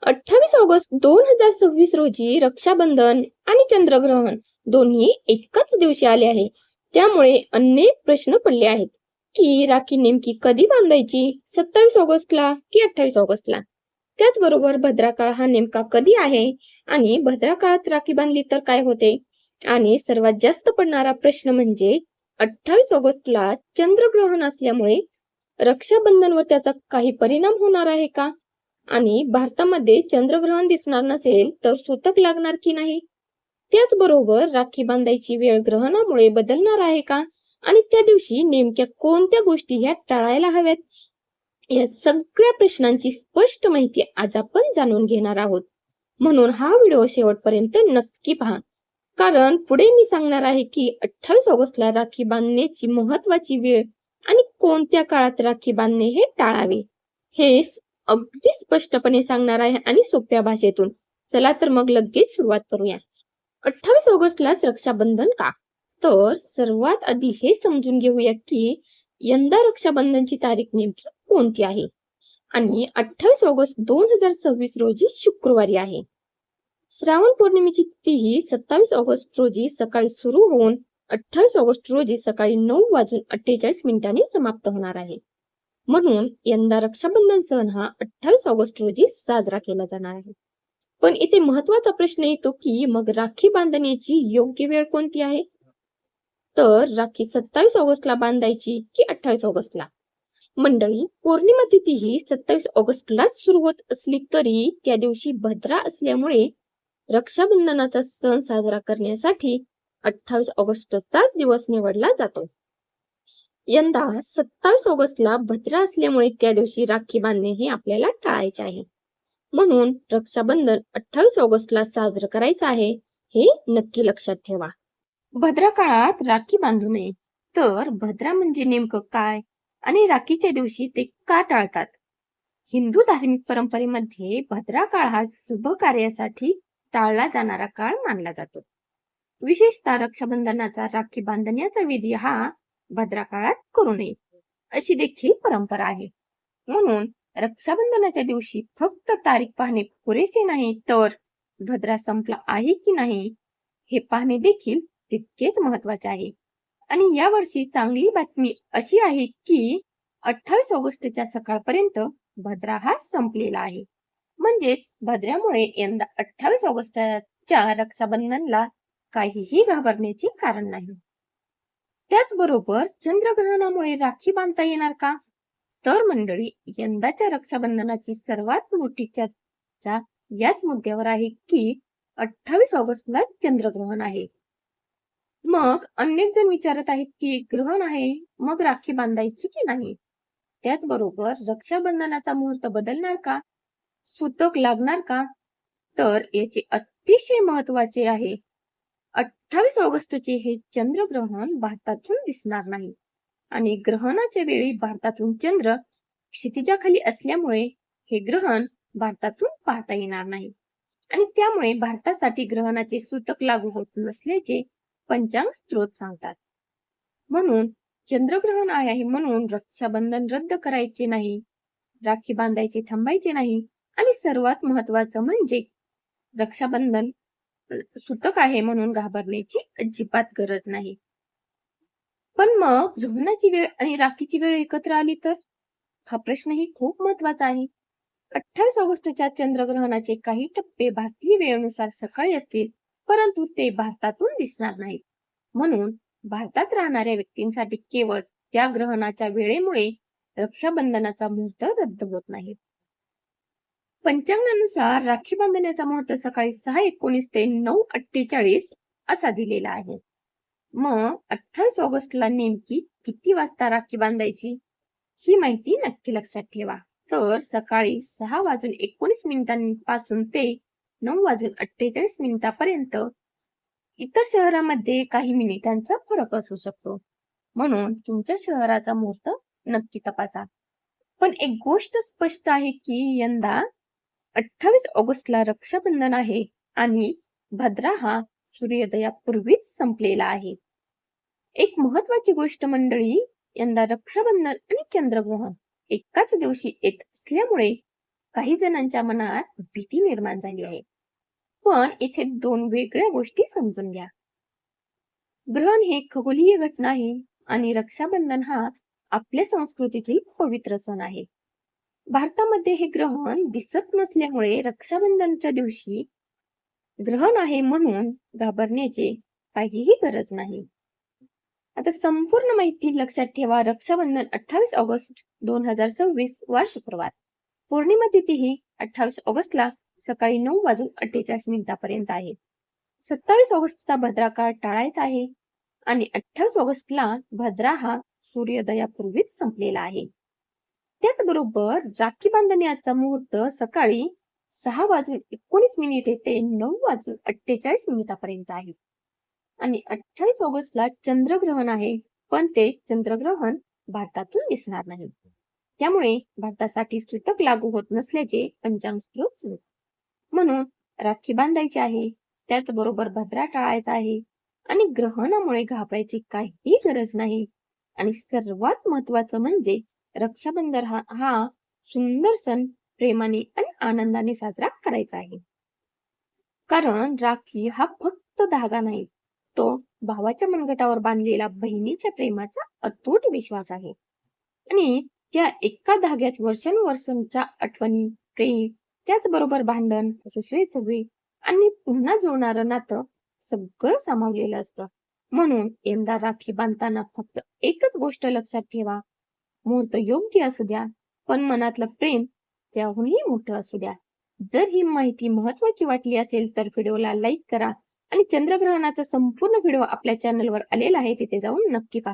28 August 2026 रोजी रक्षाबंधन आणि चंद्रग्रहण दोन्ही एकाच दिवशी आले आहे. त्यामुळे अनेक प्रश्न पडले आहेत की राखी नेमकी कधी बांधायची, 27 ऑगस्टला की 28 ऑगस्टला. त्याचबरोबर भद्रा काळ हा नेमका कधी आहे आणि भद्रा काळात राखी बांधली तर काय होते. आणि सर्वात जास्त पडणारा प्रश्न म्हणजे 28 ऑगस्टला चंद्रग्रहण असल्यामुळे रक्षाबंधनवर त्याचा काही परिणाम होणार आहे का. आणि भारतामध्ये चंद्रग्रहण दिसणार नसेल तर सूतक लागणार की नाही. त्याचबरोबर राखी बांधायची वेळ ग्रहणामुळे बदलणार आहे का आणि त्या दिवशी नेमक्या कोणत्या गोष्टी ह्या टाळायला हव्यात. या सगळ्या प्रश्नांची स्पष्ट माहिती आज आपण जाणून घेणार आहोत. म्हणून हा व्हिडिओ शेवटपर्यंत नक्की पहा, कारण पुढे मी सांगणार आहे की 28 ऑगस्टला राखी बांधण्याची महत्वाची वेळ आणि कोणत्या काळात राखी बांधणे हे टाळावे हे अगदी स्पष्टपणे सांगणार आहे आणि सोप्या भाषेतून. चला तर मग लगेच सुरुवात करूया. 28 ऑगस्टलाच रक्षाबंधन का. तर सर्वात आधी हे समजून घेऊया की यंदा रक्षाबंधनची तारीख नेमकी कोणती आहे. आणि 28 ऑगस्ट 2026 रोजी शुक्रवारी आहे. श्रावण पौर्णिमेची तिथी ही 27 ऑगस्ट रोजी सकाळी सुरू होऊन 28 ऑगस्ट रोजी सकाळी 9:48 समाप्त होणार आहे. म्हणून यंदा रक्षाबंधन सण हा 28 ऑगस्ट रोजी साजरा केला जाणार आहे. पण इथे महत्वाचा प्रश्न येतो की मग राखी बांधण्याची योग्य वेळ कोणती आहे. तर राखी 27 ऑगस्टला बांधायची की 28 ऑगस्टला. मंडळी, पौर्णिमा तिथी ही 27 ऑगस्टलाच सुरू होत असली तरी त्या दिवशी भद्रा असल्यामुळे रक्षाबंधनाचा सण साजरा करण्यासाठी 28 ऑगस्टचाच दिवस निवडला जातो. यंदा 27 ऑगस्टला भद्रा असल्यामुळे त्या दिवशी राखी बांधणे हे आपल्याला टाळायचे आहे. म्हणून रक्षाबंधन 28 ऑगस्टला साजरं करायचं आहे हे नक्की लक्षात ठेवा. भद्रा काळात राखी बांधू नये. तर भद्रा म्हणजे नेमकं काय आणि राखीच्या दिवशी ते का टाळतात. हिंदू धार्मिक परंपरेमध्ये भद्रा काळ हा शुभ कार्यासाठी टाळला जाणारा काळ मानला जातो. विशेषतः रक्षाबंधनाचा राखी बांधण्याचा विधी हा भद्रा काळात करू नये अशी देखील परंपरा आहे. म्हणून रक्षाबंधनाच्या दिवशी फक्त तारीख पाहणे पुरेसे नाही, तर भद्रा संपला आहे की नाही हे पाहणे देखील तितकेच महत्वाचे आहे. आणि यावर्षी चांगली बातमी अशी आहे की 28 ऑगस्टच्या सकाळपर्यंत भद्रा हा संपलेला आहे. म्हणजेच भद्र्यामुळे यंदा 28 ऑगस्टच्या रक्षाबंधनला काहीही घाबरण्याचे कारण नाही. त्याचबरोबर चंद्रग्रहणामुळे राखी बांधता येणार का. तर मंडळी, यंदाच्या रक्षाबंधनाची सर्वात मोठी चर्चा याच मुद्द्यावर आहे की 28 ऑगस्टला चंद्रग्रहण आहे. मग अनेक जण विचारत आहेत की ग्रहण आहे मग राखी बांधायची की नाही. त्याचबरोबर रक्षाबंधनाचा मुहूर्त बदलणार का, सूतक लागणार का. तर याचे अतिशय महत्वाचे आहे, 28 ऑगस्टचे हे चंद्रग्रहण भारतातून दिसणार नाही. आणि ग्रहणाच्या वेळी भारतातून चंद्र क्षितिजाखाली असल्यामुळे हे ग्रहण भारतातून पाहता येणार नाही. आणि त्यामुळे भारतासाठी ग्रहणाचे सूतक लागू होत नसल्याचे पंचांग स्त्रोत सांगतात. म्हणून चंद्रग्रहण आहे म्हणून रक्षाबंधन रद्द करायचे नाही, राखी बांधायचे थांबायचे नाही. आणि सर्वात महत्वाचं म्हणजे रक्षाबंधन सूतक आहे म्हणून घाबरण्याची अजिबात गरज नाही. पण मग ग्रहणाची वेळ आणि राखीची वेळ एकत्र आली तर हा प्रश्नही खूप महत्वाचा आहे. 28 ऑगस्टच्या चंद्रग्रहणाचे काही टप्पे भारतीय वेळेनुसार सकाळी असतील, परंतु ते भारतातून दिसणार नाहीत. म्हणून भारतात राहणाऱ्या व्यक्तींसाठी केवळ त्या ग्रहणाच्या वेळेमुळे रक्षाबंधनाचा मुहूर्त रद्द होत नाही. पंचांगानुसार राखी बांधण्याचा मुहूर्त सकाळी 6:19 ते 9:48 असा दिलेला आहे. मग 28 ऑगस्टला नेमकी किती वाजता राखी बांधायची ही माहिती नक्की लक्षात ठेवा. तर सकाळी 6:19 पासून ते 9:48 इतर शहरामध्ये काही मिनिटांचा फरक असू शकतो. म्हणून तुमच्या शहराचा मुहूर्त नक्की तपासा. पण एक गोष्ट स्पष्ट आहे की यंदा 28 ऑगस्टला रक्षाबंधन आहे आणि भद्रा हा सूर्योदयापूर्वीच संपलेला आहे. एक महत्वाची गोष्ट मंडळी, यंदा रक्षाबंधन आणि चंद्रग्रहण एकाच दिवशी येत असल्यामुळे काही जणांच्या मनात भीती निर्माण झाली आहे. पण इथे दोन वेगळ्या गोष्टी समजून घ्या. ग्रहण ही खगोलीय घटना आहे आणि रक्षाबंधन हा आपल्या संस्कृतीतील पवित्र सण आहे. भारतामध्ये हे ग्रहण दिसत नसल्यामुळे रक्षाबंधनच्या दिवशी ग्रहण आहे म्हणून घाबरण्याची काहीही गरज नाही. आता संपूर्ण माहिती लक्षात ठेवा. रक्षाबंधन 28 ऑगस्ट 2026 वार शुक्रवार. पौर्णिमा तिथी ही 28 ऑगस्टला सकाळी 9:48 पर्यंत आहे. 27 ऑगस्टचा भद्रा काळ टाळायचा आहे आणि 28 ऑगस्टला भद्रा हा सूर्योदयापूर्वीच संपलेला आहे. त्याचबरोबर राखी बांधण्याचा मुहूर्त सकाळी 6:19 ते 9:48 पर्यंत आहे. आणि 28 ऑगस्टला चंद्रग्रहण आहे, पण ते चंद्रग्रहण भारतातून दिसणार नाही. त्यामुळे भारतासाठी सूतक लागू होत नसल्याचे पंचांग स्रोत सांगतात. म्हणून राखी बांधायची आहे, त्याचबरोबर भद्रा टाळायचा आहे आणि ग्रहणामुळे घाबरायची काही गरज नाही. आणि सर्वात महत्वाचं म्हणजे रक्षाबंधन हा सुंदर सण प्रेमाने आणि आनंदाने साजरा करायचा आहे. कारण राखी हा फक्त धागा नाही, तो भावाच्या मनगटावर बांधलेला बहिणीच्या प्रेमाचा अतूट विश्वास आहे. आणि त्या एका धाग्यात वर्षानुवर्षांच्या आठवणी, प्रेम, त्याचबरोबर भांडण, रुसवे-फुगवे आणि पुन्हा जुळणारं नातं सगळं सामावलेलं असतं. म्हणून यंदा राखी बांधताना फक्त एकच गोष्ट लक्षात ठेवा. मुहूर्त योग्य असू द्या, पण मनातलं प्रेम त्याहूनही मोठं असू द्या. जर ही माहिती महत्वाची वाटली असेल तर व्हिडिओला लाईक करा आणि चंद्रग्रहणाचा संपूर्ण व्हिडिओ आपल्या चॅनलवर आलेला आहे, तिथे जाऊन नक्की पहा.